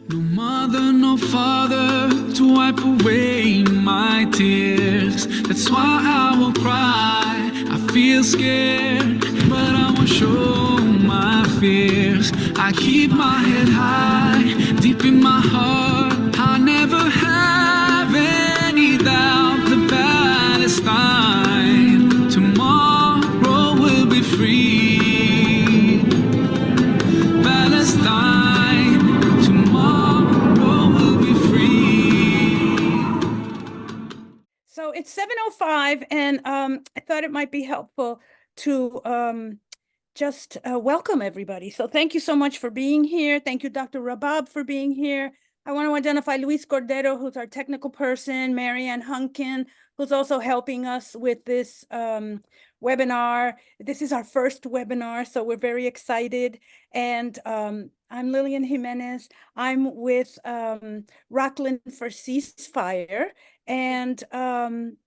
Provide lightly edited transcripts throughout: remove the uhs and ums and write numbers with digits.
No mother, no father to wipe away my tears. That's why I will cry. I feel scared, but I won't show my fears. I keep my head high, deep in my heart. I never have any doubt that Palestine tomorrow will be free. Palestine tomorrow will be free. So it's 7:05, and I thought it might be helpful to just welcome everybody. So thank you so much for being here. Thank you, Dr. Rabab, for being here. I want to identify Luis Cordero, who's our technical person, Marianne Hunkin, who's also helping us with this webinar. This is our first webinar, so we're very excited. And I'm Lillian Jimenez. I'm with Rockland for Ceasefire. And I'm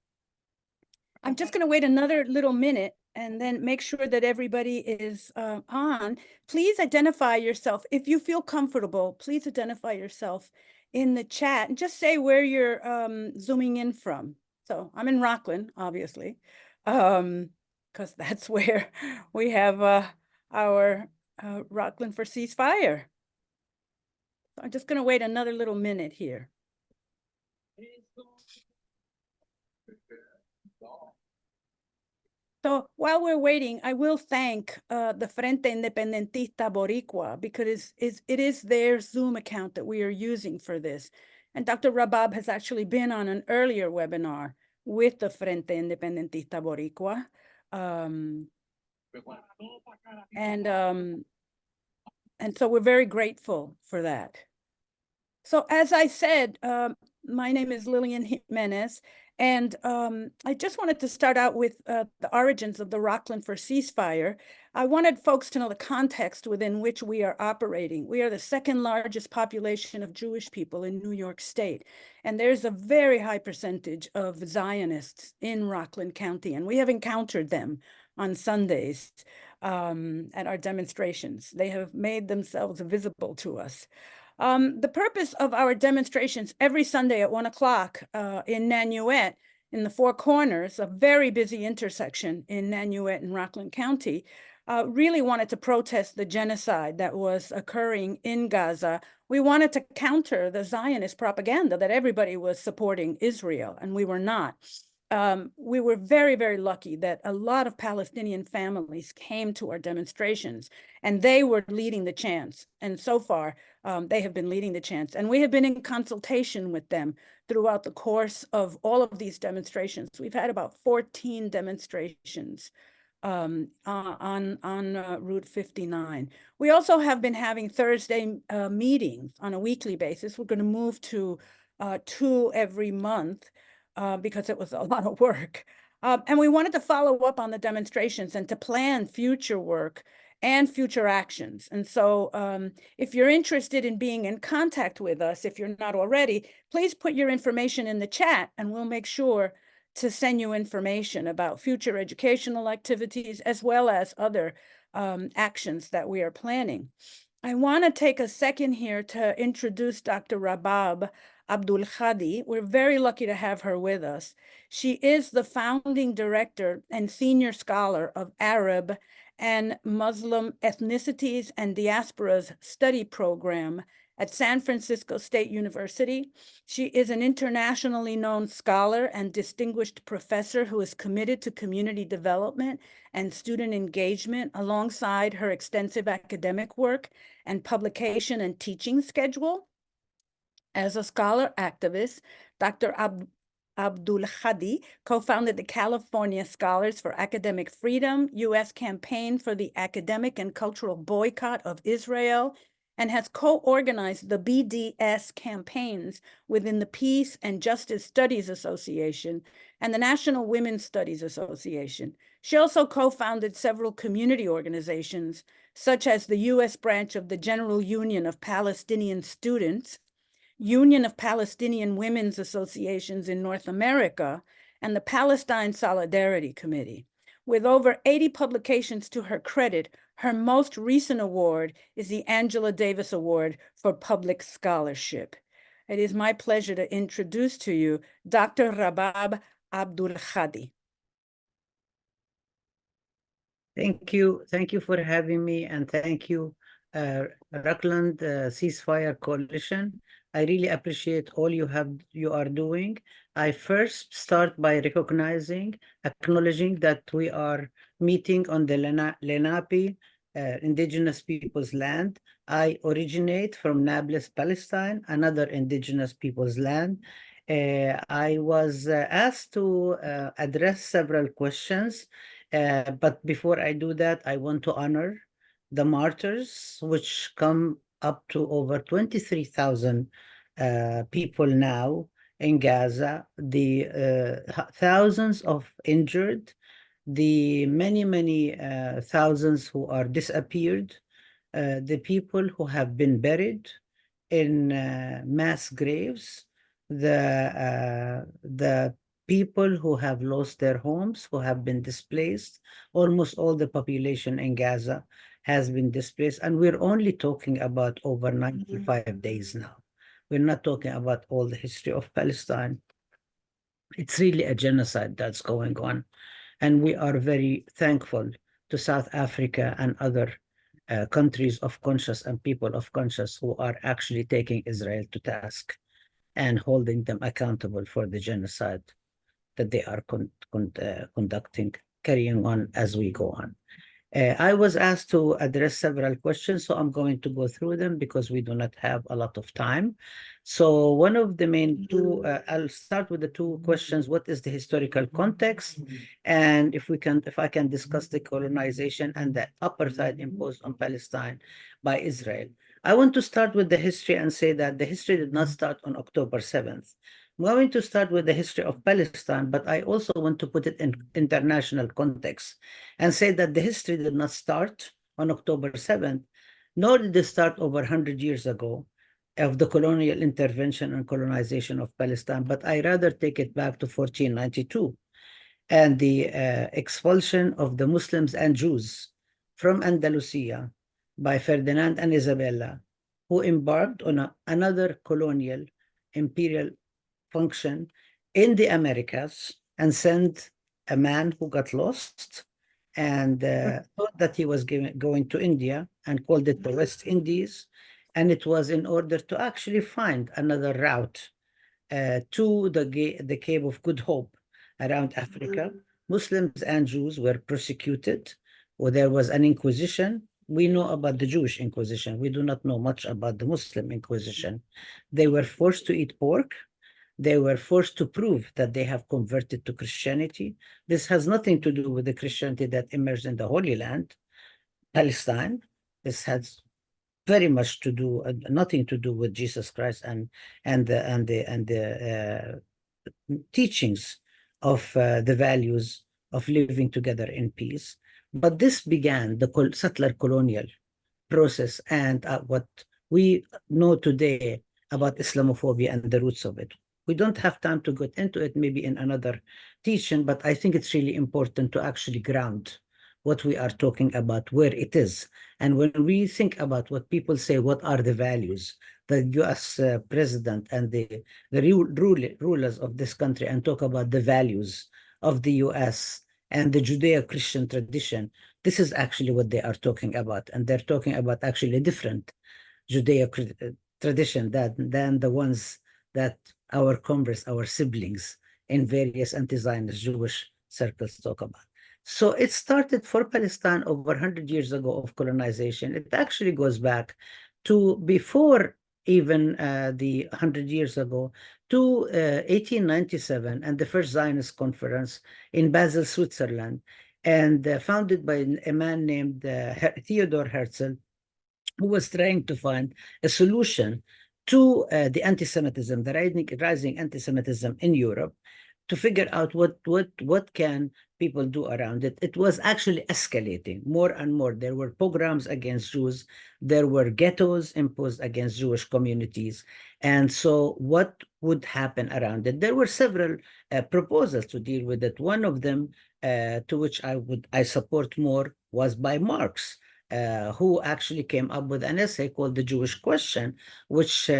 just going to wait another little minute and then make sure that everybody is on. Please identify yourself. If you feel comfortable, please identify yourself in the chat and just say where you're zooming in from. So I'm in Rockland, obviously, because that's where we have our Rockland for Ceasefire. So I'm just going to wait another little minute here. So while we're waiting, I will thank the Frente Independentista Boricua, because it is their Zoom account that we are using for this. And Dr. Rabab has actually been on an earlier webinar with the Frente Independentista Boricua. And so we're very grateful for that. So as I said, my name is Lillian Jimenez, and I just wanted to start out with the origins of the Rockland for Ceasefire. I wanted folks to know the context within which we are operating. We are the second largest population of Jewish people in New York State, and there's a very high percentage of Zionists in Rockland County, and we have encountered them on Sundays at our demonstrations. They have made themselves visible to us. The purpose of our demonstrations every Sunday at 1 o'clock in Nanuet, in the Four Corners, a very busy intersection in Nanuet and Rockland County, really wanted to protest the genocide that was occurring in Gaza. We wanted to counter the Zionist propaganda that everybody was supporting Israel, and we were not. We were very, very lucky that a lot of Palestinian families came to our demonstrations, and they were leading the chants. And so far, they have been leading the chants. And we have been in consultation with them throughout the course of all of these demonstrations. We've had about 14 demonstrations on Route 59. We also have been having Thursday meetings on a weekly basis. We're going to move to 2 every month. Because it was a lot of work. And we wanted to follow up on the demonstrations and to plan future work and future actions. And so if you're interested in being in contact with us, if you're not already, please put your information in the chat and we'll make sure to send you information about future educational activities as well as other actions that we are planning. I want to take a second here to introduce Dr. Rabab Abdul Khadi. We're very lucky to have her with us. She is the founding director and senior scholar of Arab and Muslim ethnicities and diasporas study program at San Francisco State University. She is an internationally known scholar and distinguished professor who is committed to community development and student engagement alongside her extensive academic work and publication and teaching schedule. As a scholar activist, Dr. Abdul Khadi co-founded the California Scholars for Academic Freedom, U.S. Campaign for the Academic and Cultural Boycott of Israel, and has co-organized the BDS campaigns within the Peace and Justice Studies Association and the National Women's Studies Association. She also co-founded several community organizations, such as the U.S. branch of the General Union of Palestinian Students, Union of Palestinian Women's Associations in North America, and the Palestine Solidarity Committee. With over 80 publications to her credit, her most recent award is the Angela Davis Award for Public Scholarship. It is my pleasure to introduce to you Dr. Rabab Abdul Khadi. Thank you for having me, and thank you, Rockland Ceasefire Coalition. I really appreciate all you are doing. I first start by recognizing, acknowledging that we are meeting on the Lenape indigenous people's land. I originate from Nablus, Palestine, another indigenous people's land. I was asked to address several questions. But before I do that, I want to honor the martyrs, which come up to over 23,000 people now in Gaza, the thousands of injured, the many thousands who are disappeared, the people who have been buried in mass graves, the people who have lost their homes, who have been displaced. Almost all the population in Gaza has been displaced, and we're only talking about over 95 days now. We're not talking about all the history of Palestine. It's really a genocide that's going on, and we are very thankful to South Africa and other countries of conscience and people of conscience who are actually taking Israel to task and holding them accountable for the genocide that they are conducting, carrying on as we go on. I was asked to address several questions, so I'm going to go through them because we do not have a lot of time. So one of the main two, I'll start with the two questions. What is the historical context? And if I can discuss the colonization and the apartheid imposed on Palestine by Israel. I want to start with the history and say that the history did not start on October 7th. I'm going to start with the history of Palestine, but I also want to put it in international context and say that the history did not start on October 7th, nor did it start over 100 years ago of the colonial intervention and colonization of Palestine, but I rather take it back to 1492 and the expulsion of the Muslims and Jews from Andalusia by Ferdinand and Isabella, who embarked on another colonial imperial function in the Americas and sent a man who got lost and thought that he was going to India and called it the West Indies. And it was in order to actually find another route to the Cape of Good Hope around Africa. Muslims and Jews were persecuted, or there was an inquisition. We know about the Jewish Inquisition. We do not know much about the Muslim Inquisition. They were forced to eat pork. They were forced to prove that they have converted to Christianity. This has nothing to do with the Christianity that emerged in the Holy Land, Palestine. This has very much to do, nothing to do with Jesus Christ and the teachings of the values of living together in peace. But this began the settler colonial process and what we know today about Islamophobia and the roots of it. We don't have time to get into it, maybe in another teaching, but I think it's really important to actually ground what we are talking about, where it is. And when we think about what people say, what are the values, the US president and the rulers of this country, and talk about the values of the US and the Judeo-Christian tradition, this is actually what they are talking about. And they're talking about actually a different Judeo tradition than the ones that our converts, our siblings in various anti-Zionist Jewish circles talk about. So it started for Palestine over 100 years ago of colonization. It actually goes back to before even the 100 years ago to 1897 and the first Zionist conference in Basel, Switzerland, and founded by a man named Theodor Herzl, who was trying to find a solution to the anti-Semitism, the rising anti-Semitism in Europe, to figure out what can people do around it. It was actually escalating more and more. There were pogroms against Jews. There were ghettos imposed against Jewish communities. And so what would happen around it? There were several proposals to deal with it. One of them to which I support more, was by Marx, who actually came up with an essay called The Jewish Question, which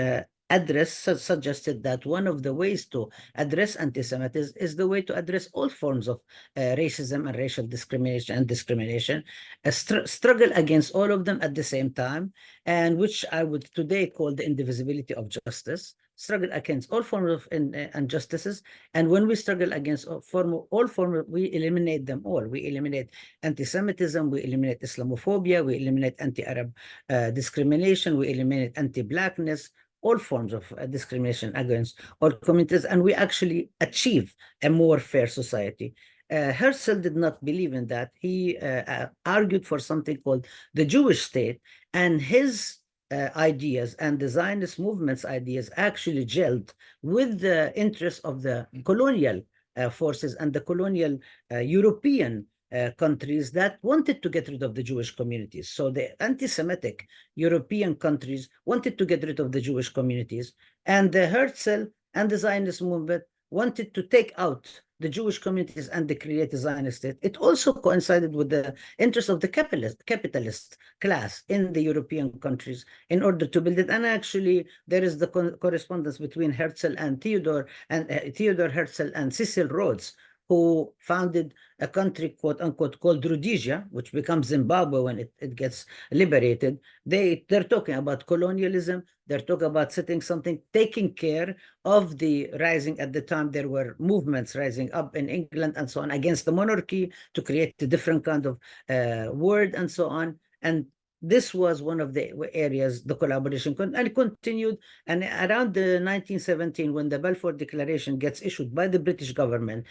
suggested that one of the ways to address anti-Semitism is the way to address all forms of racism and racial discrimination, struggle against all of them at the same time, and which I would today call the indivisibility of justice, struggle against all forms of injustices. And when we struggle against all forms, we eliminate them all. We eliminate anti-Semitism, we eliminate Islamophobia, we eliminate anti-Arab discrimination, we eliminate anti-Blackness, all forms of discrimination against all communities, and we actually achieve a more fair society. Herzl did not believe in that. He argued for something called the Jewish state, and his ideas and the Zionist movement's ideas actually gelled with the interests of the colonial forces and the colonial European countries that wanted to get rid of the Jewish communities. So the anti-Semitic European countries wanted to get rid of the Jewish communities, and the Herzl and the Zionist movement wanted to take out the Jewish communities and they create a Zionist state. It also coincided with the interest of the capitalist class in the European countries in order to build it. And actually, there is the correspondence between Herzl and Theodor Herzl and Cecil Rhodes, who founded a country, quote unquote, called Rhodesia, which becomes Zimbabwe when it gets liberated. They're talking about colonialism. They're talking about taking care of the rising. At the time, there were movements rising up in England and so on against the monarchy to create a different kind of word and so on. And this was one of the areas the collaboration continued. And around the 1917, when the Balfour Declaration gets issued by the British government,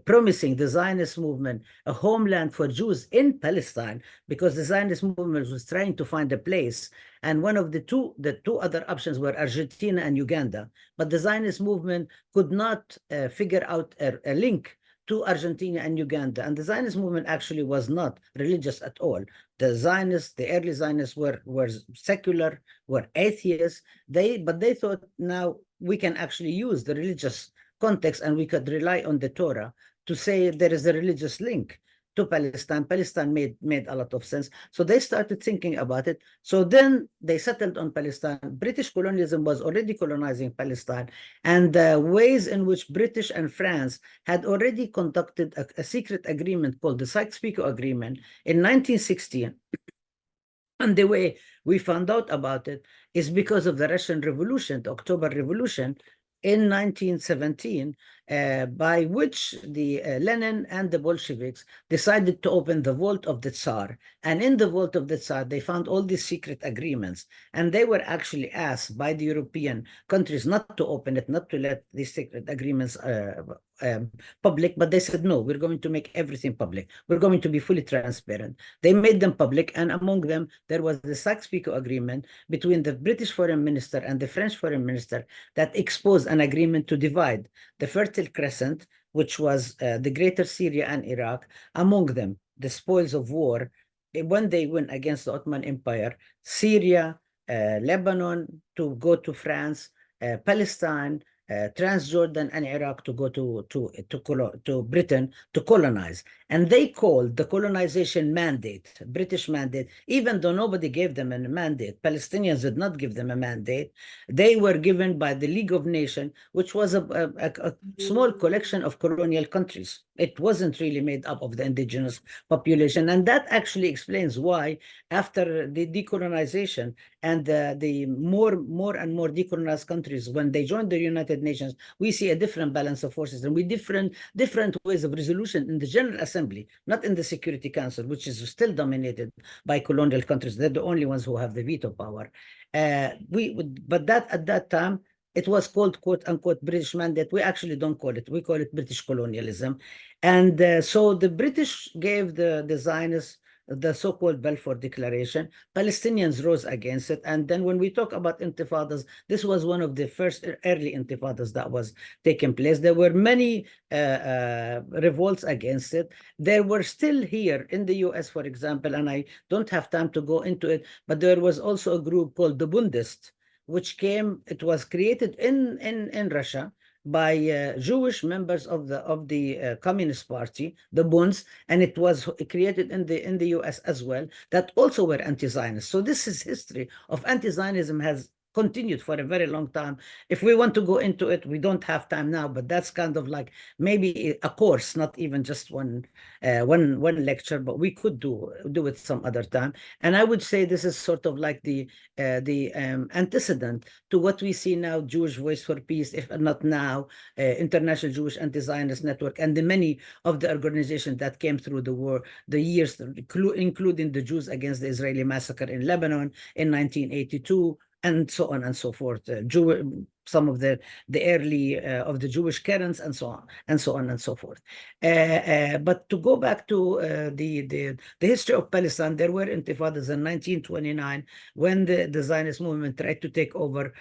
promising the Zionist movement a homeland for Jews in Palestine, because the Zionist movement was trying to find a place. And one of the two other options were Argentina and Uganda. But the Zionist movement could not figure out a link to Argentina and Uganda. And the Zionist movement actually was not religious at all. The early Zionists were secular, were atheists. But they thought, now we can actually use the religious context and we could rely on the Torah to say there is a religious link to Palestine. Palestine made a lot of sense. So they started thinking about it. So then they settled on Palestine. British colonialism was already colonizing Palestine. And the ways in which British and France had already conducted a secret agreement called the Sykes-Picot Agreement in 1916. And the way we found out about it is because of the Russian Revolution, the October Revolution, in 1917, by which the Lenin and the Bolsheviks decided to open the vault of the Tsar. And in the vault of the Tsar, they found all these secret agreements. And they were actually asked by the European countries not to open it, not to let these secret agreements public, but they said, no, we're going to make everything public. We're going to be fully transparent. They made them public, and among them, there was the Sykes-Picot Agreement between the British Foreign Minister and the French Foreign Minister that exposed an agreement to divide the Fertile Crescent, which was the Greater Syria and Iraq, among them, the spoils of war, when they went against the Ottoman Empire, Syria, Lebanon to go to France, Palestine, Transjordan and Iraq to go to Britain to colonize. And they called the colonization mandate, British mandate, even though nobody gave them a mandate. Palestinians did not give them a mandate. They were given by the League of Nations, which was a small collection of colonial countries. It wasn't really made up of the indigenous population. And that actually explains why, after the decolonization and the more and more decolonized countries, when they joined the United Nations, we see a different balance of forces and we different ways of resolution in the General Assembly, not in the Security Council, which is still dominated by colonial countries. They're the only ones who have the veto power. But that at that time, it was called, quote unquote, British mandate. We actually don't call it. We call it British colonialism. And so the British gave the Zionists the so-called Balfour Declaration. Palestinians rose against it. And then when we talk about intifadas, this was one of the first early intifadas that was taking place. There were many revolts against it. There were still here in the US, for example, and I don't have time to go into it, but there was also a group called the Bundists, which came, it was created in Russia, by Jewish members of the Communist Party, the Bunds, and it was created in the U.S. as well, that also were anti-Zionist. So this is history of anti-Zionism has continued for a very long time. If we want to go into it, we don't have time now, but that's kind of like maybe a course, not even just one lecture, but we could do it some other time. And I would say this is sort of like the antecedent to what we see now, Jewish Voice for Peace, if not now, International Jewish Anti-Zionist Network, and the many of the organizations that came through the war, the years, including the Jews Against the Israeli Massacre in Lebanon in 1982, and so on and so forth. Some of the early of the Jewish Karens, and so on and so on and so forth. But to go back to the history of Palestine, there were intifadas in 1929 when the Zionist movement tried to take over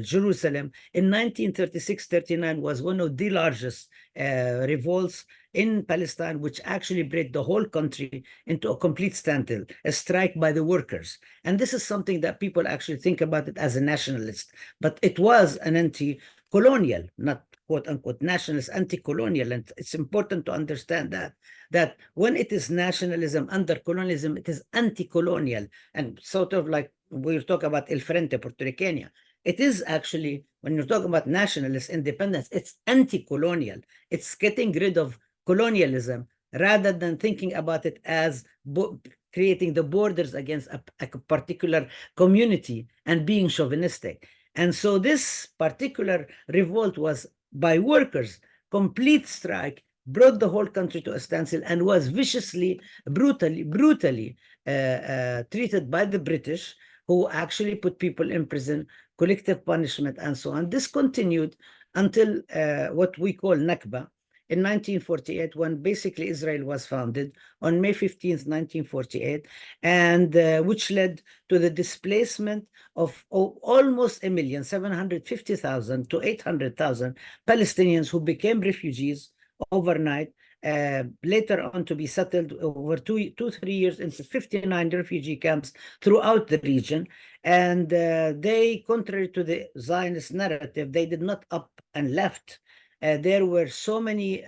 Jerusalem. In 1936-39 was one of the largest revolts in Palestine, which actually brought the whole country into a complete standstill, a strike by the workers. And this is something that people actually think about it as a nationalist, but it was an anti-colonial, not quote unquote nationalist, anti-colonial. And it's important to understand that when it is nationalism under colonialism, it is anti-colonial, and sort of like we'll talk about El Frente Puertorriqueña. It is actually, when you're talking about nationalist independence, it's anti-colonial. It's getting rid of colonialism rather than thinking about it as creating the borders against a particular community and being chauvinistic. And so this particular revolt was by workers, complete strike, brought the whole country to a standstill, and was viciously, brutally treated by the British, who actually put people in prison, collective punishment, and so on. This continued until what we call Nakba in 1948, when basically Israel was founded on May 15th, 1948, and which led to the displacement of almost 1,750,000 to 800,000 Palestinians who became refugees overnight, later on to be settled over 2-3 years into 59 refugee camps throughout the region. And they, contrary to the Zionist narrative, they did not up and left. There were so many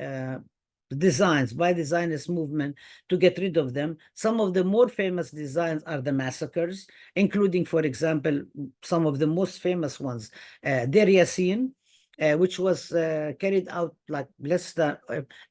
designs by the Zionist movement to get rid of them. Some of the more famous designs are the massacres, including, for example, some of the most famous ones, Deir Yassin, which was carried out like less than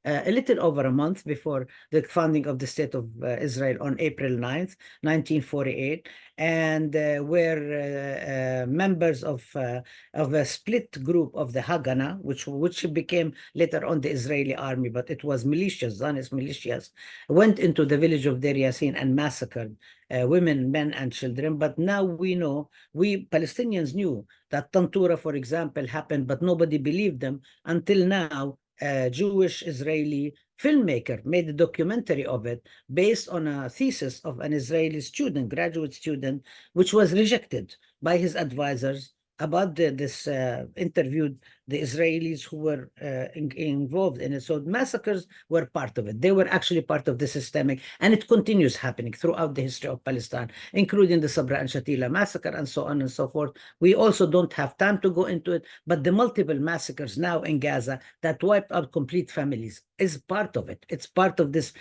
a little over a month before the founding of the State of Israel on April 9th, 1948, and where members of a split group of the Haganah, which became later on the Israeli army, but it was militias, Zionist militias, went into the village of Deir Yassin and massacred women, men, and children. But now we know, we Palestinians knew that Tantura, for example, happened, but nobody believed them until now. A Jewish Israeli filmmaker made a documentary of it based on a thesis of an Israeli student, graduate student, which was rejected by his advisors. About this interviewed the Israelis who were involved in it. So massacres were part of it. They were actually part of the systemic, and it continues happening throughout the history of Palestine, including the Sabra and Shatila massacre, and so on and so forth. We also don't have time to go into it, but the multiple massacres now in Gaza that wiped out complete families is part of it. It's part of this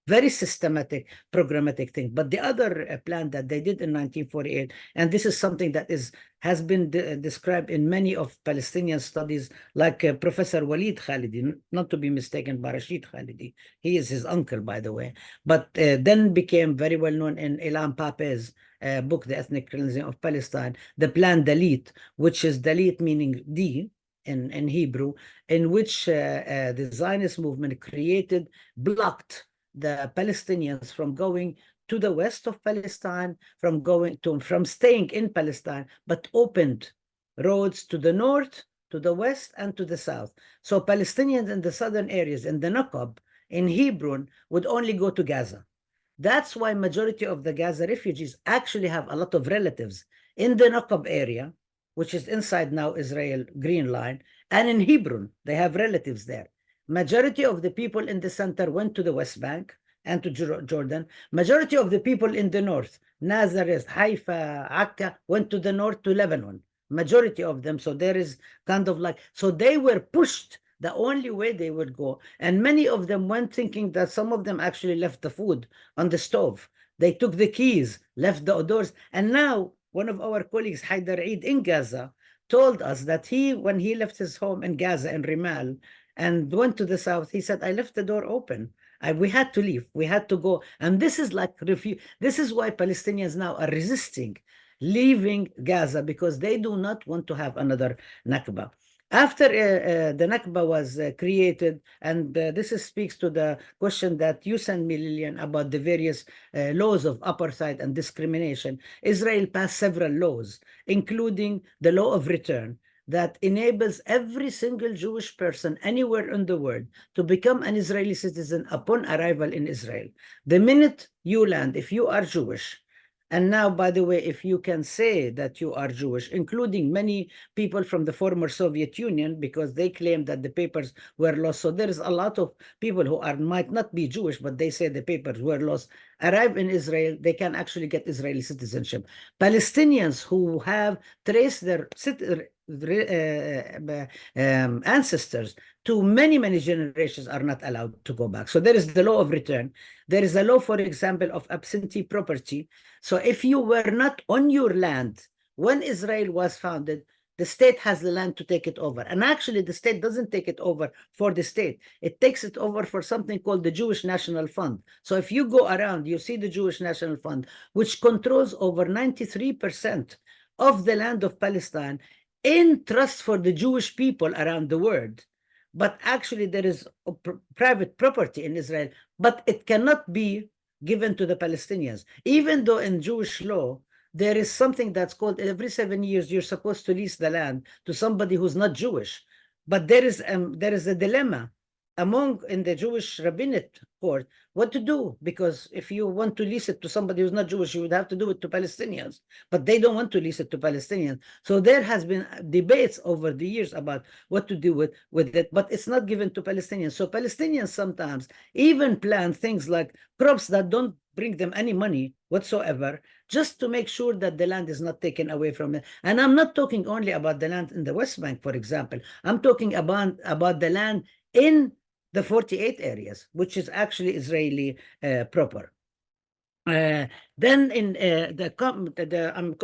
very systematic, programmatic thing. But the other plan that they did in 1948, and this is something that has been described in many of Palestinian studies, like Professor Walid Khalidi, not to be mistaken by Rashid Khalidi. He is his uncle, by the way, but then became very well known in Ilan Pape's book, The Ethnic Cleansing of Palestine, the Plan Dalit, which is Dalit meaning D, in Hebrew, in which the Zionist movement blocked the Palestinians from going to the west of Palestine, from staying in Palestine, but opened roads to the north, to the west, and to the south. So Palestinians in the southern areas, in the Nakab, in Hebron, would only go to Gaza. That's why majority of the Gaza refugees actually have a lot of relatives in the Nakab area, which is inside now Israel Green Line, and in Hebron, they have relatives there. Majority of the people in the center went to the West Bank and to Jordan. Majority of the people in the north, Nazareth, Haifa, Akka, went to the north to Lebanon. majority of them. So there is kind of like, so they were pushed the only way they would go. And many of them went thinking that some of them actually left the food on the stove. They took the keys, left the doors. And now one of our colleagues, Haidar Eid in Gaza, told us that when he left his home in Gaza in Rimal and went to the south, he said, I left the door open. We had to leave. We had to go. And this is like this is why Palestinians now are resisting leaving Gaza, because they do not want to have another Nakba. After the Nakba was created, and this speaks to the question that you sent me, Lillian, about the various laws of apartheid and discrimination, Israel passed several laws, including the law of return, that enables every single Jewish person anywhere in the world to become an Israeli citizen upon arrival in Israel. The minute you land, if you are Jewish, and now, by the way, if you can say that you are Jewish, including many people from the former Soviet Union, because they claim that the papers were lost. So there is a lot of people who might not be Jewish, but they say the papers were lost, arrive in Israel, they can actually get Israeli citizenship. Palestinians who have traced their ancestors to many generations are not allowed to go back. So there is the law of return. There is a law, for example, of absentee property. So if you were not on your land when Israel was founded, the state has the land to take it over. And actually, the state doesn't take it over for the state. It takes it over for something called the Jewish National Fund. So if you go around, you see the Jewish National Fund, which controls over 93% of the land of Palestine in trust for the Jewish people around the world. But actually, there is private property in Israel, but it cannot be given to the Palestinians. Even though in Jewish law, there is something that's called every 7 years, you're supposed to lease the land to somebody who's not Jewish. But there is a dilemma in the Jewish rabbinate court what to do, because if you want to lease it to somebody who's not Jewish, you would have to do it to Palestinians, but they don't want to lease it to Palestinians. So there has been debates over the years about what to do with it, but it's not given to Palestinians. So Palestinians sometimes even plan things like crops that don't bring them any money whatsoever, just to make sure that the land is not taken away from them. And I'm not talking only about the land in the West Bank, for example. I'm talking about the land in the 48 areas, which is actually Israeli proper. Then in I'm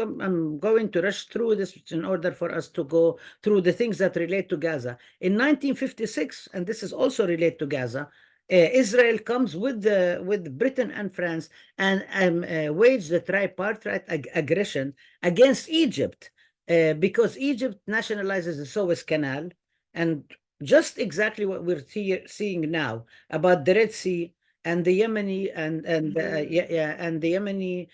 going to rush through this in order for us to go through the things that relate to Gaza. In 1956, and this is also related to Gaza, Israel comes with Britain and France and waged the tripartite aggression against Egypt, because Egypt nationalizes the Suez Canal, and just exactly what we're seeing now about the Red Sea and the Yemeni and the Yemeni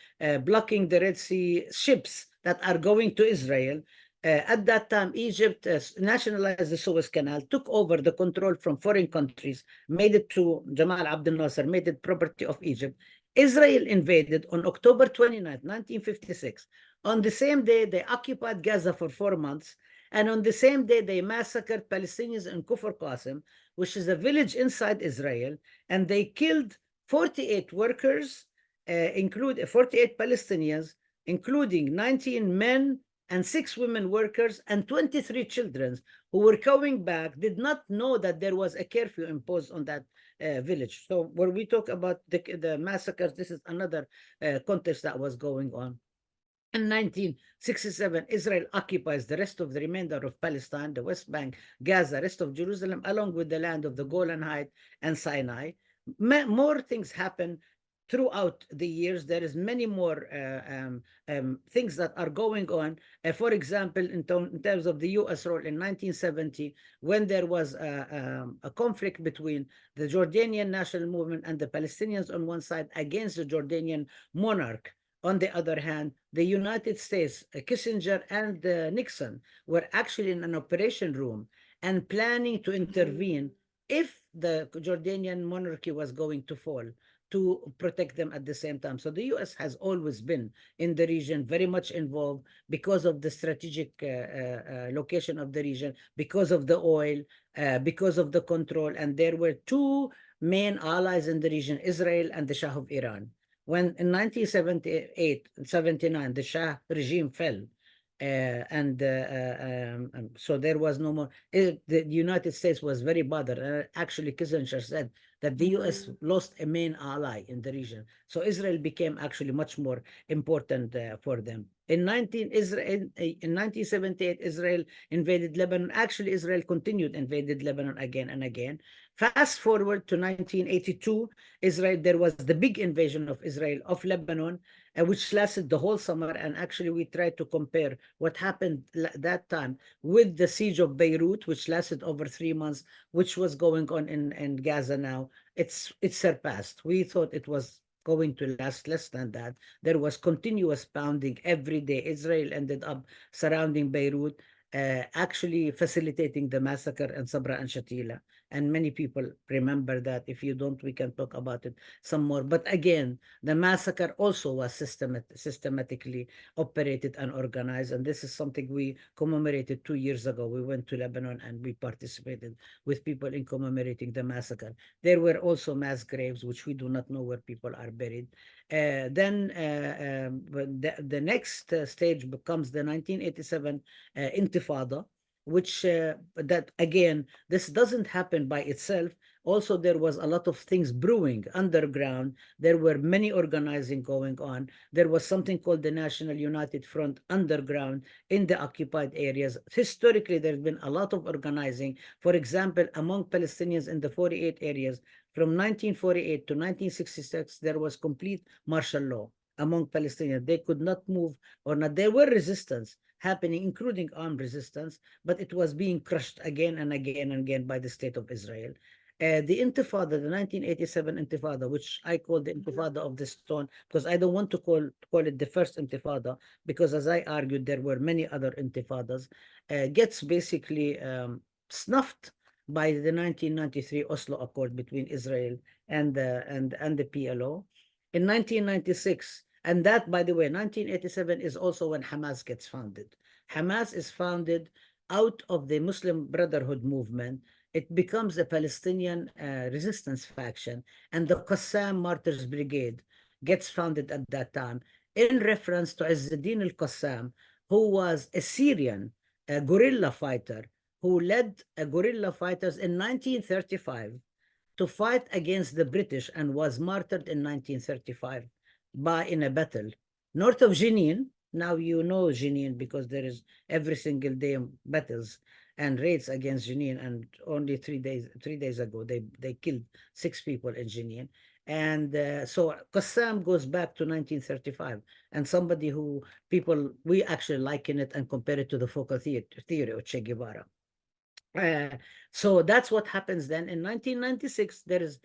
blocking the Red Sea ships that are going to Israel. At that time, Egypt nationalized the Suez Canal, took over the control from foreign countries, made it to Jamal Abdel Nasser, made it property of Egypt. Israel invaded on October 29, 1956. On the same day, they occupied Gaza for 4 months. And on the same day, they massacred Palestinians in Kufr Qasim, which is a village inside Israel. And they killed 48 workers, 48 Palestinians, including 19 men and 6 women workers and 23 children who were coming back, did not know that there was a curfew imposed on that village. So when we talk about the massacres, this is another context that was going on. In 1967, Israel occupies the rest of the remainder of Palestine, the West Bank, Gaza, rest of Jerusalem, along with the land of the Golan Heights and Sinai. More things happen throughout the years. There is many more things that are going on. For example, in terms of the U.S. role in 1970, when there was a conflict between the Jordanian national movement and the Palestinians on one side against the Jordanian monarch. On the other hand, the United States, Kissinger and Nixon were actually in an operation room and planning to intervene if the Jordanian monarchy was going to fall, to protect them at the same time. So the U.S. has always been in the region, very much involved because of the strategic location of the region, because of the oil, because of the control. And there were 2 main allies in the region, Israel and the Shah of Iran. When in 1978 and 79, the Shah regime fell, So there was no more. The United States was very bothered. Actually, Kissinger said that the US lost a main ally in the region. So Israel became actually much more important for them. In 1978, Israel invaded Lebanon. Actually, Israel continued invaded Lebanon again and again. Fast forward to 1982, Israel, there was the big invasion of Israel of Lebanon, which lasted the whole summer. And actually, we tried to compare what happened that time with the siege of Beirut, which lasted over 3 months, which was going on in Gaza now. It's surpassed. We thought it was going to last less than that. There was continuous pounding every day. Israel ended up surrounding Beirut, actually facilitating the massacre in Sabra and Shatila. And many people remember that. If you don't, we can talk about it some more. But again, the massacre also was systematically operated and organized. And this is something we commemorated 2 years ago. We went to Lebanon and we participated with people in commemorating the massacre. There were also mass graves, which we do not know where people are buried. Then the next stage becomes the 1987 Intifada, which that again, this doesn't happen by itself. Also, there was a lot of things brewing underground. There were many organizing going on. There was something called the National United Front underground in the occupied areas. Historically, there's been a lot of organizing. For example, among Palestinians in the 48 areas, from 1948 to 1966, there was complete martial law among Palestinians. They could not move or not. There were resistance happening, including armed resistance, but it was being crushed again and again and again by the state of Israel. The Intifada, the 1987 Intifada, which I call the Intifada of the Stone, because I don't want to call it the first Intifada, because as I argued, there were many other Intifadas, gets basically snuffed by the 1993 Oslo Accord between Israel and the PLO. In 1996, and that, by the way, 1987 is also when Hamas gets founded. Hamas is founded out of the Muslim Brotherhood movement. It becomes a Palestinian resistance faction, and the Qassam Martyrs Brigade gets founded at that time in reference to Izzeddin al-Qassam, who was a Syrian guerrilla fighter who led guerrilla fighters in 1935 to fight against the British and was martyred in 1935 in a battle north of Jenin. Now you know Jenin because there is every single day battles and raids against Jenin. And only 3 days ago, they killed 6 people in Jenin. And so Qassam goes back to 1935, and somebody who we actually liken it and compare it to the focal theory of Che Guevara. So that's what happens then. In 1996, there is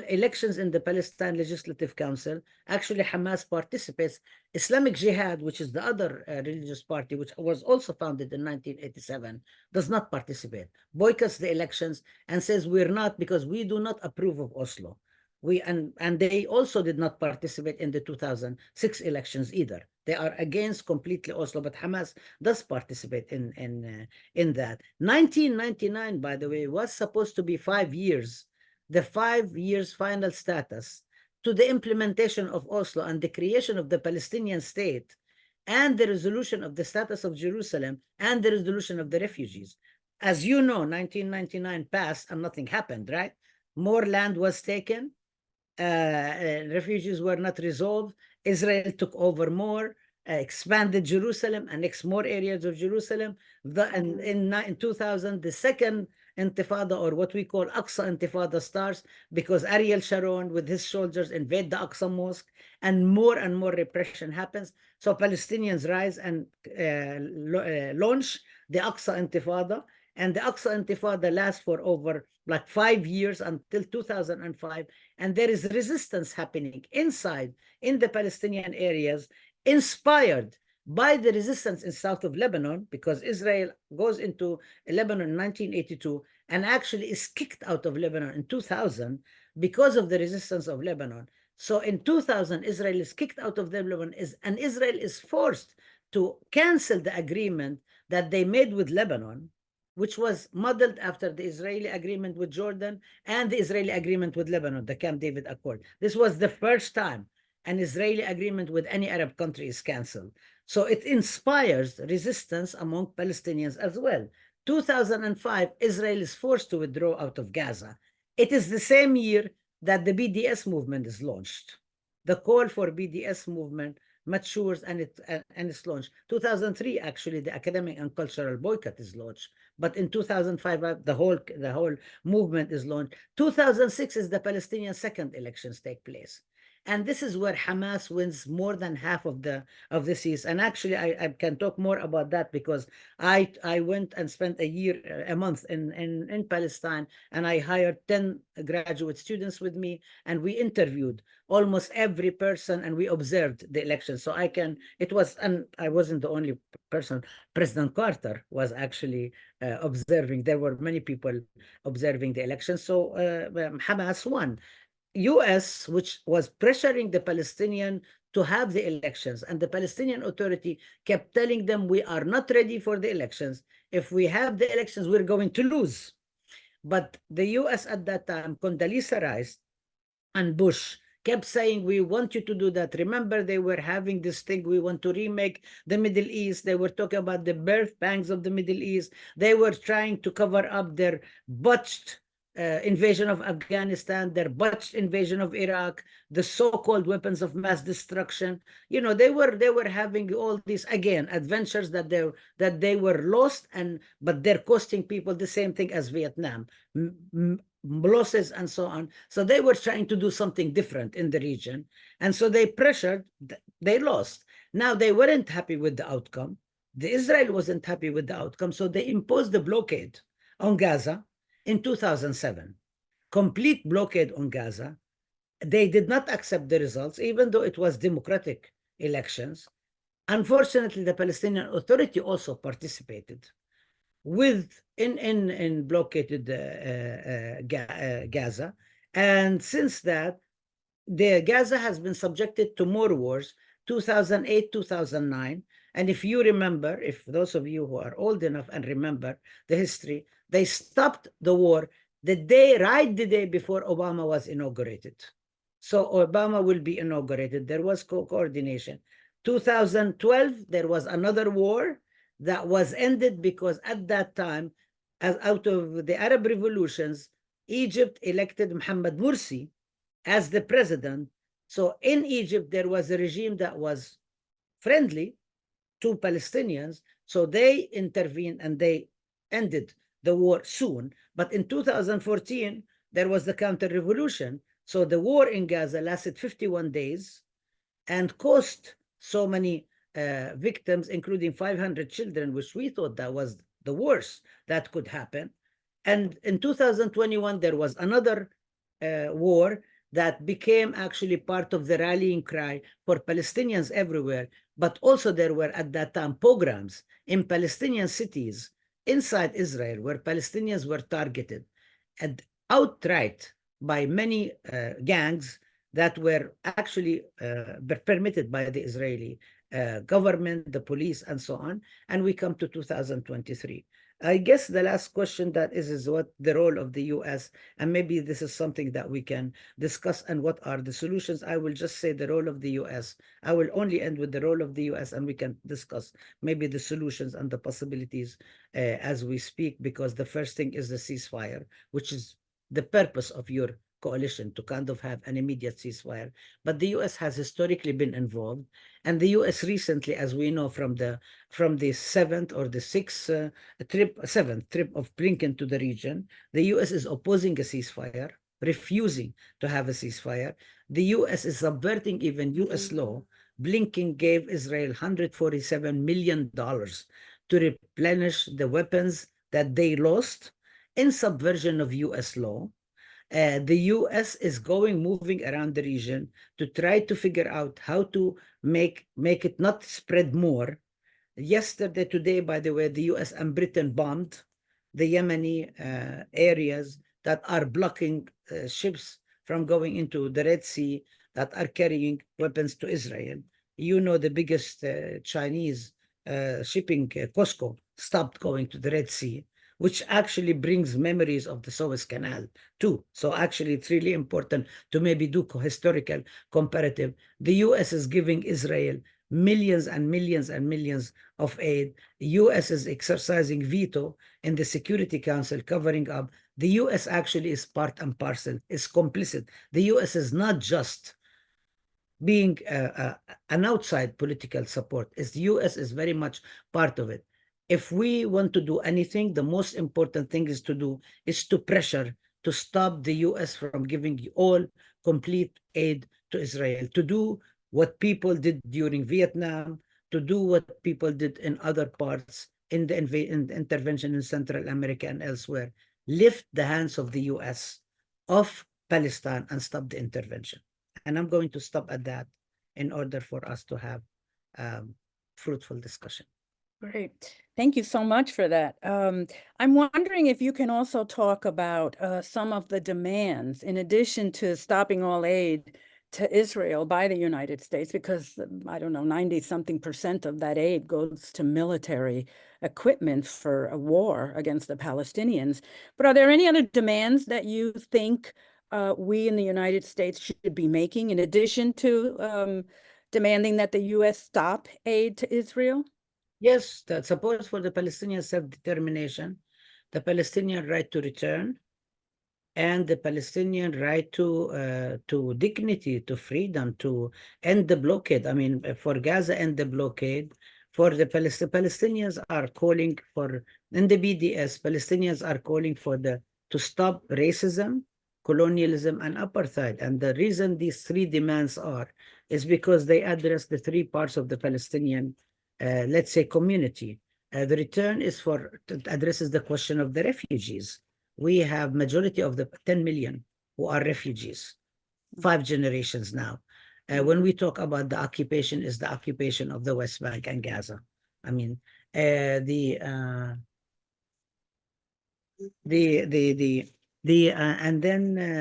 elections in the Palestine Legislative Council. Actually, Hamas participates. Islamic Jihad, which is the other religious party, which was also founded in 1987, does not participate, boycotts the elections and says we're not, because we do not approve of Oslo. And they also did not participate in the 2006 elections either. They are against completely Oslo, but Hamas does participate in that. 1999, by the way, was supposed to be 5 years, the 5 years final status to the implementation of Oslo and the creation of the Palestinian state and the resolution of the status of Jerusalem and the resolution of the refugees. As you know, 1999 passed and nothing happened, right? More land was taken. Refugees were not resolved. Israel took over more, expanded Jerusalem, annexed more areas of Jerusalem. In 2000, the second Intifada, or what we call Aqsa Intifada, starts because Ariel Sharon with his soldiers invade the Aqsa Mosque, and more repression happens. So Palestinians rise and launch the Aqsa Intifada. And the Aqsa Intifada lasts for over like 5 years until 2005. And there is resistance happening inside in the Palestinian areas, inspired by the resistance in south of Lebanon, because Israel goes into Lebanon in 1982 and actually is kicked out of Lebanon in 2000 because of the resistance of Lebanon. So in 2000, Israel is kicked out of Lebanon, and Israel is forced to cancel the agreement that they made with Lebanon, which was modeled after the Israeli agreement with Jordan and the Israeli agreement with Lebanon, the Camp David Accord. This was the first time an Israeli agreement with any Arab country is canceled. So it inspires resistance among Palestinians as well. 2005, Israel is forced to withdraw out of Gaza. It is the same year that the BDS movement is launched. The call for BDS movement matures and it's launched. 2003, actually, the academic and cultural boycott is launched. But in 2005, the whole movement is launched. 2006 is the Palestinian second elections take place. And this is where Hamas wins more than half of the seats. And actually, I can talk more about that because I went and spent a month in Palestine, and I hired 10 graduate students with me, and we interviewed almost every person, and we observed the election. So and I wasn't the only person. President Carter was actually observing. There were many people observing the election. So Hamas won. US, which was pressuring the Palestinian to have the elections, and the Palestinian Authority kept telling them, we are not ready for the elections. If we have the elections, we're going to lose. But the US at that time, Condoleezza Rice and Bush, kept saying, we want you to do that. Remember, they were having this thing, we want to remake the Middle East. They were talking about the birth pangs of the Middle East. They were trying to cover up their botched invasion of Afghanistan, their botched invasion of Iraq, the so-called weapons of mass destruction. You know, they were having all these, again, adventures that they were lost, but they're costing people the same thing as Vietnam, losses and so on. So they were trying to do something different in the region, and so they pressured. They lost. Now they weren't happy with the outcome. The Israel wasn't happy with the outcome, so they imposed the blockade on Gaza in 2007, complete blockade on Gaza. They did not accept the results, even though it was democratic elections. Unfortunately, the Palestinian Authority also participated in blockaded Gaza. And since that, Gaza has been subjected to more wars, 2008, 2009. And if you remember, if those of you who are old enough and remember the history, they stopped the war right the day before Obama was inaugurated. So Obama will be inaugurated. There was coordination. 2012, there was another war that was ended because at that time, out of the Arab revolutions, Egypt elected Mohammed Morsi as the president. So in Egypt, there was a regime that was friendly to Palestinians. So they intervened and they ended the war soon. But in 2014, there was the counter-revolution. So the war in Gaza lasted 51 days and cost so many victims, including 500 children, which we thought that was the worst that could happen. And in 2021, there was another war that became actually part of the rallying cry for Palestinians everywhere. But also there were at that time pogroms in Palestinian cities inside Israel where Palestinians were targeted and outright by many gangs that were actually permitted by the Israeli government, the police, and so on. And we come to 2023. I guess the last question that is what the role of the US, and maybe this is something that we can discuss, and what are the solutions. I will just say the role of the US. I will only end with the role of the US, and we can discuss maybe the solutions and the possibilities as we speak, because the first thing is the ceasefire, which is the purpose of your coalition, to kind of have an immediate ceasefire. But the US has historically been involved, and the US recently, as we know from the seventh or the seventh trip of Blinken to the region, the US is opposing a ceasefire, refusing to have a ceasefire. The US is subverting even US law. Blinken gave Israel $147 million to replenish the weapons that they lost in subversion of US law. The US is moving around the region to try to figure out how to make it not spread more. Today, by the way, the US and Britain bombed the Yemeni areas that are blocking ships from going into the Red Sea that are carrying weapons to Israel. You know, the biggest Chinese shipping, Costco, stopped going to the Red Sea, which actually brings memories of the Suez Canal too. So actually, it's really important to maybe do historical comparative. The US is giving Israel millions and millions and millions of aid. The US is exercising veto in the Security Council, covering up. The US actually is part and parcel, is complicit. The US is not just being an outside political support. Is the US is very much part of it. If we want to do anything, the most important thing is to pressure to stop the US from giving all complete aid to Israel, to do what people did during Vietnam, to do what people did in other parts in the intervention in Central America and elsewhere. Lift the hands of the US of Palestine and stop the intervention. And I'm going to stop at that in order for us to have fruitful discussion. Great. Thank you so much for that. I'm wondering if you can also talk about some of the demands in addition to stopping all aid to Israel by the United States, because I don't know, 90-something% of that aid goes to military equipment for a war against the Palestinians. But are there any other demands that you think we in the United States should be making in addition to demanding that the US stop aid to Israel? Yes, the support for the Palestinian self-determination, the Palestinian right to return, and the Palestinian right to dignity, to freedom, to end the blockade. I mean, for Gaza, end the blockade. For the Palestinians are calling for, in the BDS, Palestinians are calling for to stop racism, colonialism, and apartheid. And the reason these three demands is because they address the three parts of the Palestinian, let's say, community. The return addresses the question of the refugees. We have majority of the 10 million who are refugees, 5 generations now. When we talk about the occupation, is the occupation of the West Bank and Gaza. I mean, and then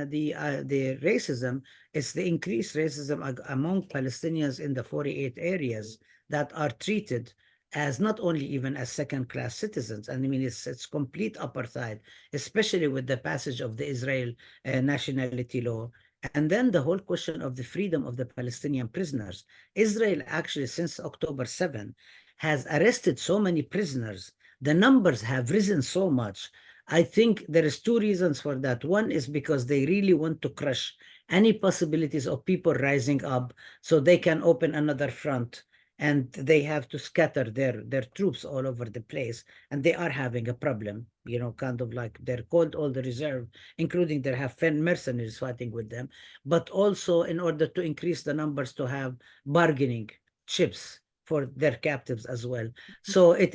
the racism is the increased racism among Palestinians in the 48 areas that are treated as not only even as second-class citizens. And I mean, it's complete apartheid, especially with the passage of the Israel nationality law. And then the whole question of the freedom of the Palestinian prisoners. Israel actually, since October 7, has arrested so many prisoners. The numbers have risen so much. I think there is 2 reasons for that. One is because they really want to crush any possibilities of people rising up so they can open another front, and they have to scatter their troops all over the place, and they are having a problem, you know, kind of like they're called all the reserve, including they have mercenaries fighting with them, but also in order to increase the numbers to have bargaining chips for their captives as well. So I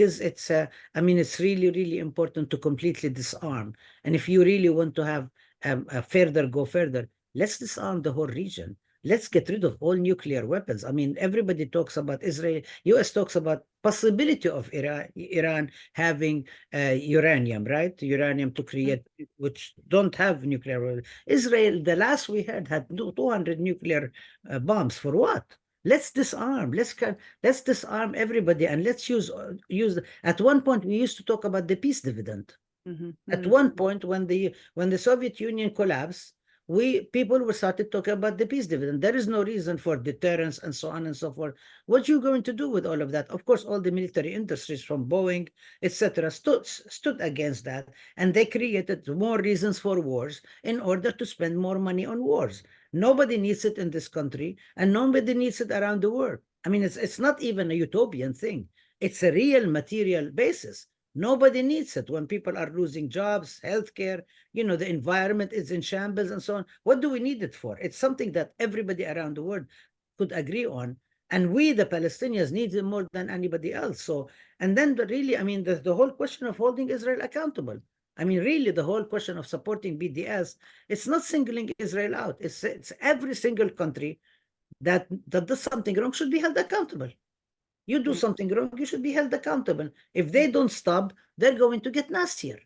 mean, it's really, really important to completely disarm. And if you really want to have go further, let's disarm the whole region. Let's get rid of all nuclear weapons. I mean, everybody talks about Israel. US talks about possibility of Iran having uranium, right? Uranium to create, which don't have nuclear weapons. Israel, the last we heard, had 200 nuclear bombs. For what? Let's disarm. Let's disarm everybody, and let's use. At one point, we used to talk about the peace dividend. At one point, when the Soviet Union collapsed, people were started talking about the peace dividend. There is no reason for deterrence and so on and so forth. What you going to do with all of that? Of course, all the military industries from Boeing, etc., stood against that, and they created more reasons for wars in order to spend more money on wars. Nobody needs it in this country, and nobody needs it around the world. I mean, it's not even a utopian thing. It's a real material basis. Nobody needs it when people are losing jobs, healthcare, you know, the environment is in shambles and so on. What do we need it for? It's something that everybody around the world could agree on. And we, the Palestinians, need it more than anybody else. So, and then really, I mean, the whole question of holding Israel accountable. I mean, really, the whole question of supporting BDS, it's not singling Israel out. It's every single country that does something wrong should be held accountable. You do something wrong, you should be held accountable. If they don't stop, they're going to get nastier.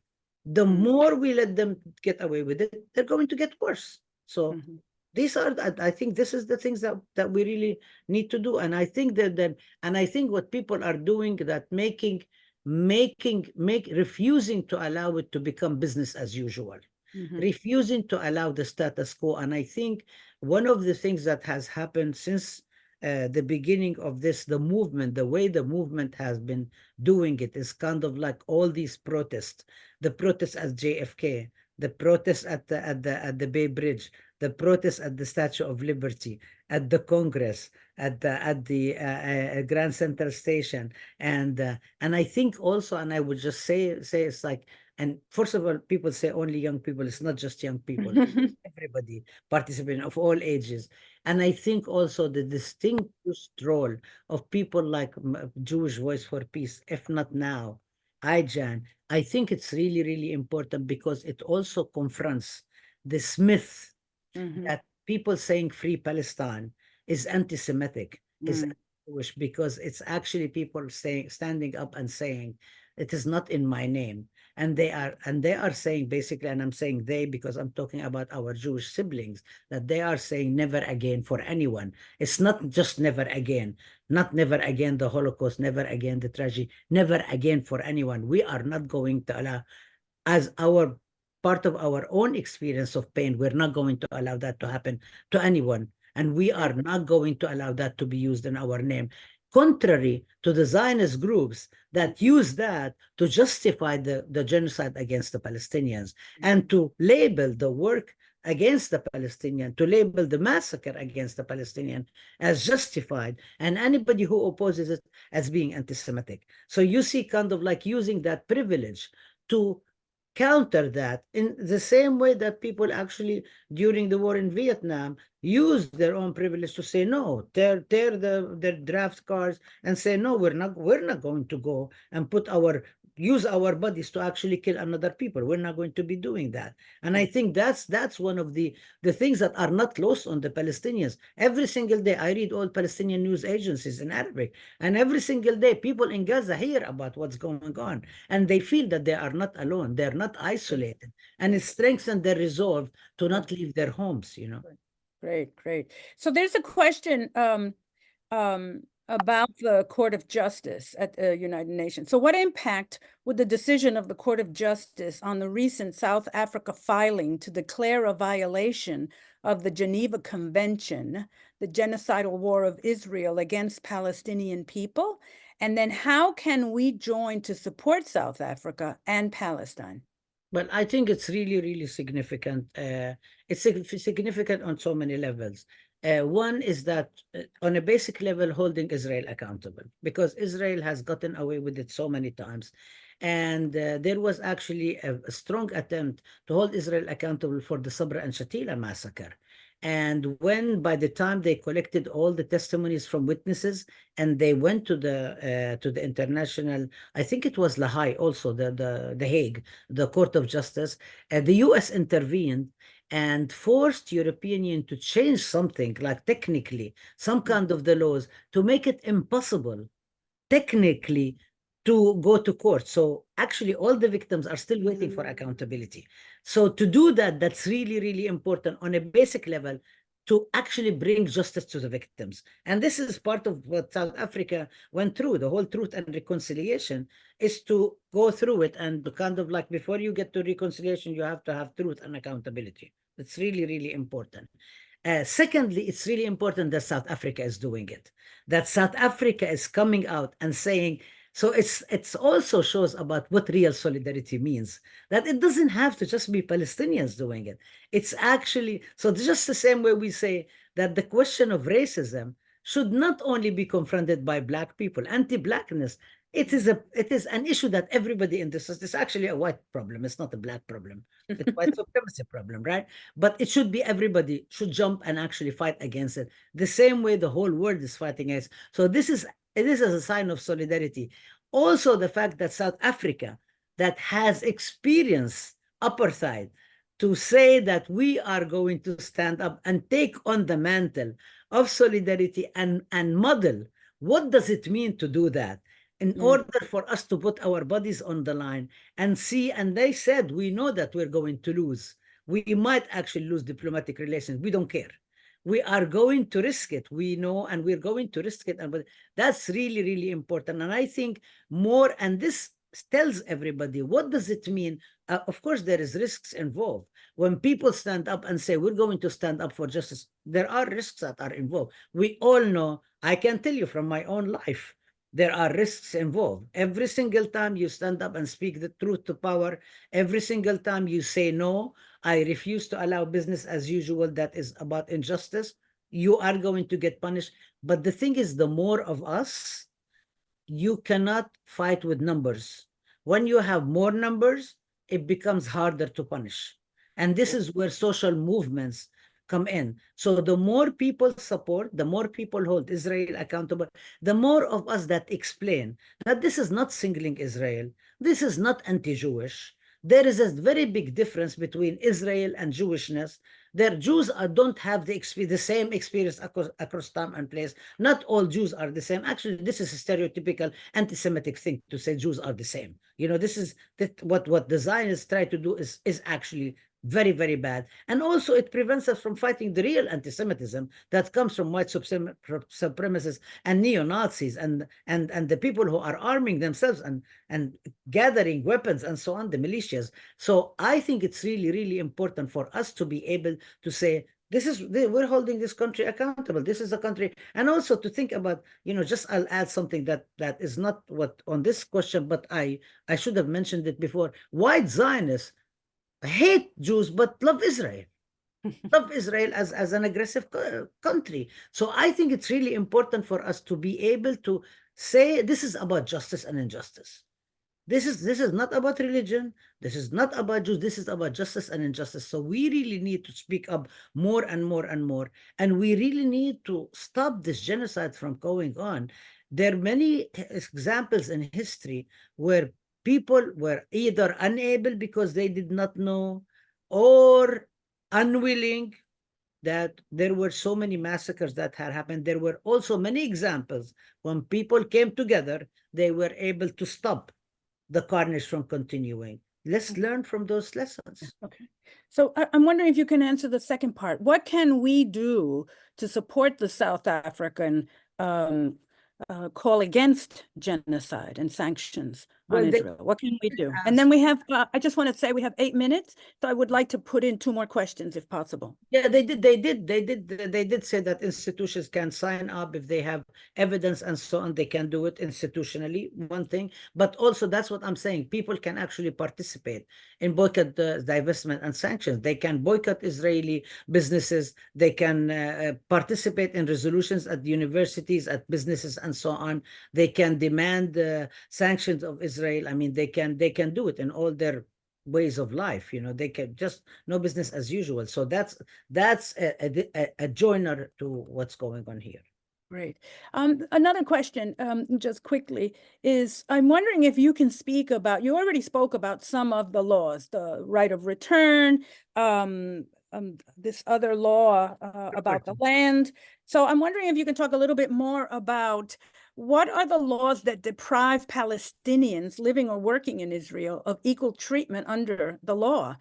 The more we let them get away with it, they're going to get worse. So these are, I think this is the things that we really need to do. And I think and I think what people are doing, that refusing to allow it to become business as usual, refusing to allow the status quo. And I think one of the things that has happened since the beginning of this, the movement, the way the movement has been doing it is kind of like all these protests, the protests at JFK, the protests at the Bay Bridge, the protests at the Statue of Liberty, at the Congress, at the Grand Central Station, and I think also, and I would just say it's like, and first of all, people say only young people. It's not just young people. Everybody participating of all ages. And I think also the distinguished role of people like Jewish Voice for Peace, if not now, IJAN, I think it's really, really important because it also confronts this myth that people saying free Palestine is anti-Semitic, is anti-Jewish, because it's actually people standing up and saying, it is not in my name. And they are saying basically, and I'm saying they because I'm talking about our Jewish siblings, that they are saying never again for anyone. It's not just never again, not never again the Holocaust, never again the tragedy, never again for anyone. We are not going to allow, as our part of our own experience of pain, we're not going to allow that to happen to anyone. And we are not going to allow that to be used in our name, contrary to the Zionist groups that use that to justify the genocide against the Palestinians and to label the work against the Palestinian, to label the massacre against the Palestinian as justified, and anybody who opposes it as being anti-Semitic. So you see kind of like using that privilege to counter that in the same way that people actually during the war in Vietnam used their own privilege to say no, tear their draft cards and say no, we're not going to go and use our bodies to actually kill another people. We're not going to be doing that. And I think that's one of the things that are not lost on the Palestinians. Every single day I read all Palestinian news agencies in Arabic, and every single day people in Gaza hear about what's going on, and they feel that they are not alone, they're not isolated, and it strengthens their resolve to not leave their homes, you know. Great. So there's a question about the Court of Justice at the United Nations. So what impact would the decision of the Court of Justice on the recent South Africa filing to declare a violation of the Geneva Convention, the genocidal war of Israel against Palestinian people? And then how can we join to support South Africa and Palestine? Well, I think it's really, really significant. It's significant on so many levels. One is that on a basic level, holding Israel accountable, because Israel has gotten away with it so many times. And there was actually a strong attempt to hold Israel accountable for the Sabra and Shatila massacre. And when, by the time they collected all the testimonies from witnesses and they went to the international, I think it was Lahai also, the Hague, the Court of Justice, the US intervened and forced European Union to change something like technically some kind of the laws to make it impossible technically to go to court. So actually all the victims are still waiting for accountability. So to do that, that's really, really important on a basic level to actually bring justice to the victims. And this is part of what South Africa went through. The whole Truth and Reconciliation is to go through it and kind of like before you get to reconciliation, you have to have truth and accountability. It's really, really important. Secondly, it's really important that South Africa is doing it, that South Africa is coming out and saying, so it's also shows about what real solidarity means, that it doesn't have to just be Palestinians doing it. It's actually, so just the same way we say that the question of racism should not only be confronted by Black people, anti-Blackness, it is an issue that everybody in this is actually a white problem. It's not a Black problem. It's a white supremacy problem, right? But it should be everybody should jump and actually fight against it the same way the whole world is fighting against. So this is a sign of solidarity. Also, the fact that South Africa, that has experienced apartheid, to say that we are going to stand up and take on the mantle of solidarity and model what does it mean to do that in order for us to put our bodies on the line and see. And they said, we know that we're going to lose. We might actually lose diplomatic relations. We don't care. We are going to risk it. We know, and we're going to risk it. And that's really, really important. And I think more, and this tells everybody, what does it mean? Of course, there is risks involved. When people stand up and say, we're going to stand up for justice, there are risks that are involved. We all know I can tell you from my own life, there are risks involved. Every single time you stand up and speak the truth to power, every single time you say, no, I refuse to allow business as usual that is about injustice, you are going to get punished. But the thing is, the more of us, you cannot fight with numbers. When you have more numbers, it becomes harder to punish. And this is where social movements come in. So the more people support, the more people hold Israel accountable, the more of us that explain that this is not singling Israel, this is not anti-Jewish. There is a very big difference between Israel and Jewishness. Their Jews don't have the same experience across time and place. Not all Jews are the same. Actually, this is a stereotypical anti-Semitic thing to say Jews are the same. You know, this is what the Zionists try to do is actually very, very bad. And also it prevents us from fighting the real anti-Semitism that comes from white supremacists and neo-Nazis and the people who are arming themselves and gathering weapons and so on, the militias. So I think it's really, really important for us to be able to say, we're holding this country accountable. This is a country, and also to think about, just I'll add something that is not what on this question, but I should have mentioned it before. White Zionists hate Jews but love Israel. Love Israel as an aggressive country. So I think it's really important for us to be able to say this is about justice and injustice. This is not about religion. This is not about Jews. This is about justice and injustice. So we really need to speak up more and more and more. And we really need to stop this genocide from going on. There are many examples in history where people were either unable because they did not know or unwilling, that there were so many massacres that had happened. There were also many examples when people came together, they were able to stop the carnage from continuing. Let's learn from those lessons. Okay. So I'm wondering if you can answer the second part. What can we do to support the South African call against genocide and sanctions on Israel? What can we do? And then we have, I just want to say we have 8 minutes, so I would like to put in 2 more questions if possible. Yeah, they did say that institutions can sign up if they have evidence and so on. They can do it institutionally, one thing. But also, that's what I'm saying. People can actually participate in boycott, divestment, and sanctions. They can boycott Israeli businesses. They can participate in resolutions at universities, at businesses, and so on. They can demand sanctions of Israel. I mean, they can do it in all their ways of life. They can just no business as usual. So that's a joiner to what's going on here. Great. Another question, just quickly, is I'm wondering if you can speak about, you already spoke about some of the laws, the right of return, this other law about the land. So I'm wondering if you can talk a little bit more about what are the laws that deprive Palestinians living or working in Israel of equal treatment under the law?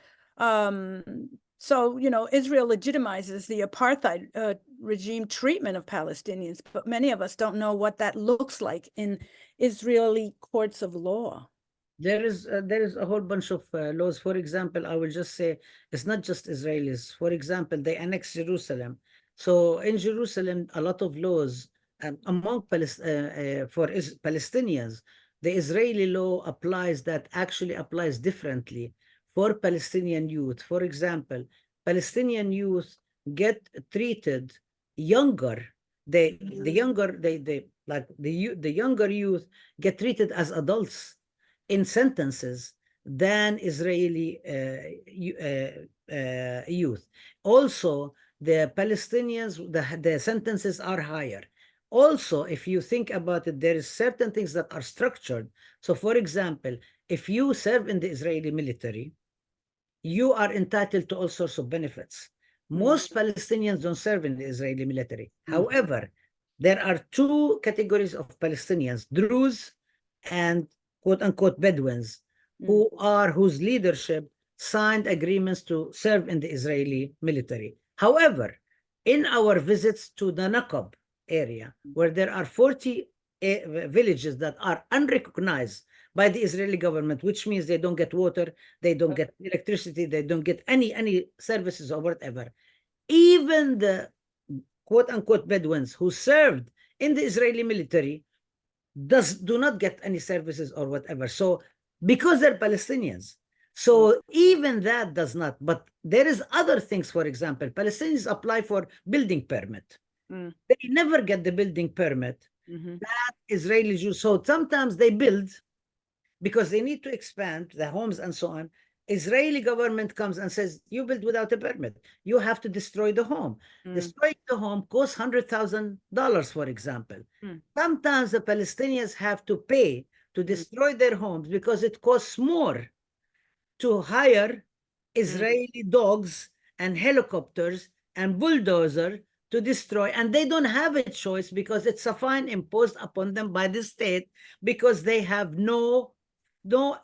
So, Israel legitimizes the apartheid regime treatment of Palestinians, but many of us don't know what that looks like in Israeli courts of law. There is a whole bunch of laws. For example, I will just say it's not just Israelis. For example, they annexed Jerusalem. So in Jerusalem, a lot of laws among Palestinians, the Israeli law actually applies differently for Palestinian youth. For example, Palestinian youth get treated younger. The younger youth get treated as adults in sentences than Israeli youth. Also, the Palestinians, the sentences are higher. Also, if you think about it, there is certain things that are structured. So, for example, if you serve in the Israeli military, you are entitled to all sorts of benefits. Most Palestinians don't serve in the Israeli military. However, there are 2 categories of Palestinians, Druze and quote-unquote Bedouins, whose leadership signed agreements to serve in the Israeli military. However, in our visits to the Naqab area, where there are 40 villages that are unrecognized by the Israeli government, which means they don't get water, they don't get electricity, they don't get any services or whatever. Even the quote-unquote Bedouins who served in the Israeli military do not get any services or whatever. So because they're Palestinians. So even that does not, but there is other things. For example, Palestinians apply for building permit. They never get the building permit. That Israeli Jews. So sometimes they build because they need to expand the homes and so on. Israeli government comes and says, you build without a permit. You have to destroy the home. Destroying the home costs $100,000, for example. Sometimes the Palestinians have to pay to destroy their homes because it costs more to hire Israeli dogs and helicopters and bulldozer to destroy, and they don't have a choice because it's a fine imposed upon them by the state because they have no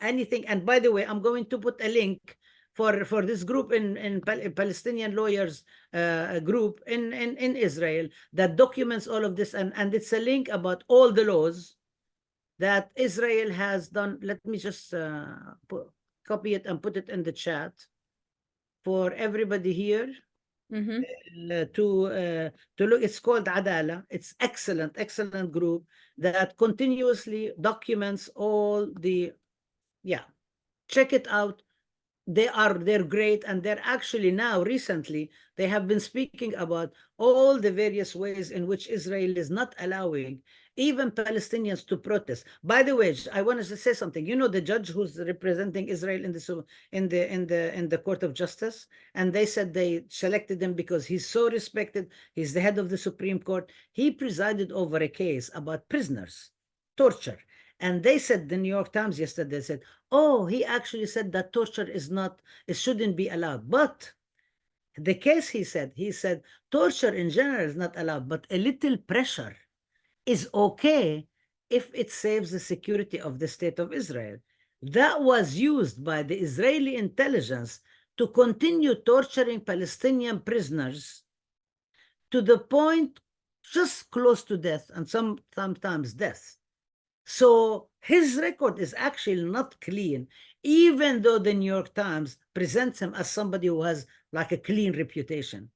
anything. And by the way, I'm going to put a link for this group in Palestinian lawyers group in Israel that documents all of this, and it's a link about all the laws that Israel has done. Let me just copy it and put it in the chat for everybody here to look. It's called Adala. It's excellent group that continuously documents all the, check it out. They're great, and they're actually now recently they have been speaking about all the various ways in which Israel is not allowing even Palestinians to protest. By the way, I wanted to say something. You know the judge who's representing Israel in the Court of Justice, and they said they selected him because he's so respected. He's the head of the Supreme Court. He presided over a case about prisoners, torture. And they said, the New York Times yesterday said, oh, he actually said that torture it shouldn't be allowed. But the case, he said, torture in general is not allowed, but a little pressure is okay if it saves the security of the state of Israel. That was used by the Israeli intelligence to continue torturing Palestinian prisoners to the point just close to death and sometimes death. So his record is actually not clean, even though the New York Times presents him as somebody who has like a clean reputation.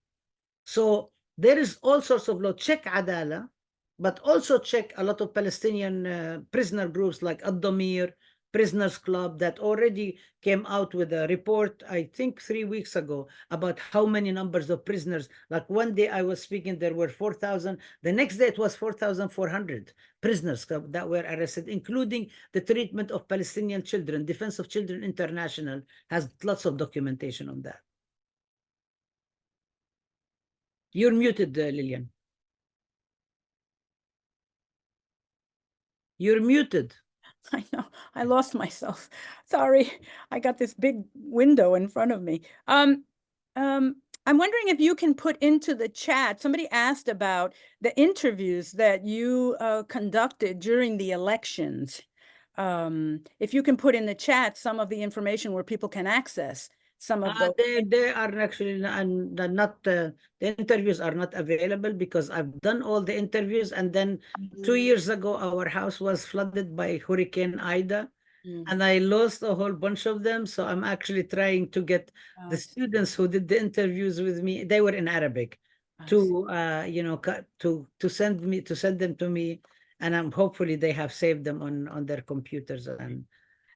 So there is all sorts of law. Check Adala, but also check a lot of Palestinian prisoner groups like Ad-Damir, Prisoners Club, that already came out with a report, I think 3 weeks ago, about how many numbers of prisoners. Like one day I was speaking, there were 4,000. The next day it was 4,400 prisoners that were arrested, including the treatment of Palestinian children. Defense of Children International has lots of documentation on that. You're muted, Lillian. You're muted. I know, I lost myself. Sorry, I got this big window in front of me. I'm wondering if you can put into the chat, somebody asked about the interviews that you conducted during the elections. If you can put in the chat some of the information where people can access some of those. They are actually not the interviews are not available because I've done all the interviews, and then 2 years ago our house was flooded by Hurricane Ida, and I lost a whole bunch of them. So I'm actually trying to get the students who did the interviews with me, they were in Arabic, to to send them to me, and hopefully they have saved them on their computers. And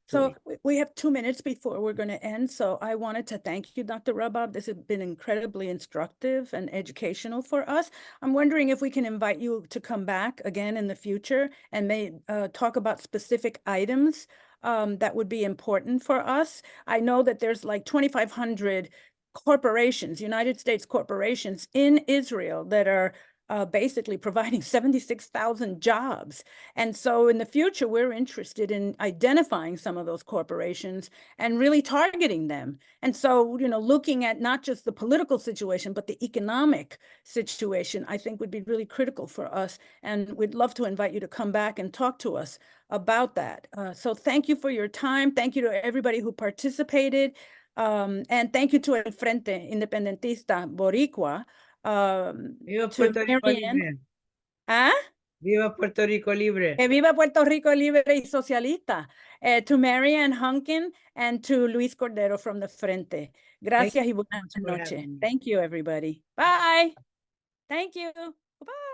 so we have 2 minutes before we're going to end. So I wanted to thank you, Dr. Rabab. This has been incredibly instructive and educational for us. I'm wondering if we can invite you to come back again in the future and talk about specific items that would be important for us. I know that there's like 2,500 corporations, United States corporations in Israel that are basically providing 76,000 jobs. And so in the future, we're interested in identifying some of those corporations and really targeting them. And so, looking at not just the political situation, but the economic situation, I think would be really critical for us. And we'd love to invite you to come back and talk to us about that. So thank you for your time. Thank you to everybody who participated. And thank you to El Frente Independentista Boricua. Viva Puerto Rico Libre. Viva Puerto Rico Libre. Viva Puerto Rico Libre y Socialista. To Marianne Hunkin and to Luis Cordero from the Frente. Gracias y buenas noches. Thank you, everybody. Bye. Thank you. Bye.